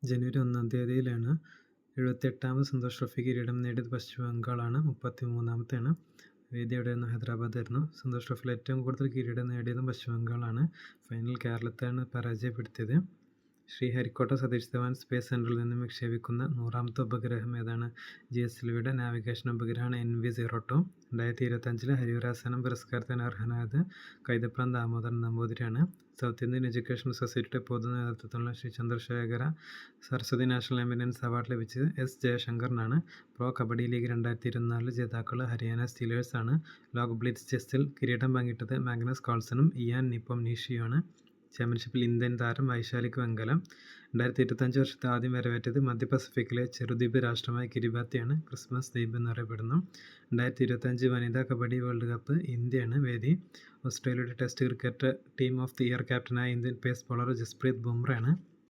ജനുവരി 1 78ാമത് Santhosh trophy കിരീടം നേടിയത് പശ്ചിമ ബംഗാളാണ്. 33ാമത്തെയാണ്. വേദി എവിടെയായിരുന്നു? ഹൈദരാബാദായിരുന്നു. സന്തോഷ് ട്രോഫിയിൽ ഏറ്റവും കൂടുതൽ കിരീടം നേടിയതും പശ്ചിമ ബംഗാളാണ്. ഫൈനൽ കേരളത്തെയാണ് പരാജയപ്പെടുത്തിയത്. ശ്രീഹരിക്കോട്ട സതീഷ് ധവാൻ സ്പേസ് സെൻറ്ററിൽ നിന്നും വിക്ഷേപിക്കുന്ന 100ാമത്തെ ഉപഗ്രഹം ഏതാണ്? GSLVയുടെ നാവിഗേഷൻ ഉപഗ്രഹമാണ് NV-02. 2025 ഹരിവരാസനം പുരസ്കാരത്തിന് അർഹനായത് കൈതപ്രം ദാമോദരൻ നമ്പൂതിരിയാണ്. സൗത്ത് ഇന്ത്യൻ എഡ്യൂക്കേഷൻ സൊസൈറ്റിയുടെ പൊതു നേതൃത്വത്തിലുള്ള Shri Chandrasekhara Saraswati national eminence award ലഭിച്ചത് S. ജയശങ്കറിനാണ്. പ്രോ കബഡി ലീഗ് 2024 ജേതാക്കൾ ഹരിയാന സ്റ്റീലേഴ്സ് ആണ്. ലോക ബ്ലിറ്റ്സ് ചെസ്സിൽ കിരീടം പങ്കിട്ടത് മാഗ്നസ് കാൾസണും ഇയാൻ നിപ്പോംനീഷിയുമാണ്. ചാമ്പ്യൻഷിപ്പിൽ ഇന്ത്യൻ താരം വൈശാലിക്ക് വെങ്കലം. 2025 വർഷത്തെ ആദ്യം വരവേറ്റത് മധ്യ പസഫിക്കിലെ ചെറുദ്വീപ് രാഷ്ട്രമായ കിരിബാത്തിയാണ്. ക്രിസ്മസ് ദ്വീപ് എന്നറിയപ്പെടുന്നു. 2025 വനിതാ കബഡി വേൾഡ് കപ്പ് ഇന്ത്യയാണ് വേദി. ഓസ്ട്രേലിയയുടെ test cricket team of the year ക്യാപ്റ്റനായ ഇന്ത്യൻ പേസ് ബോളർ ജസ്പ്രീത് ബുംറയാണ്.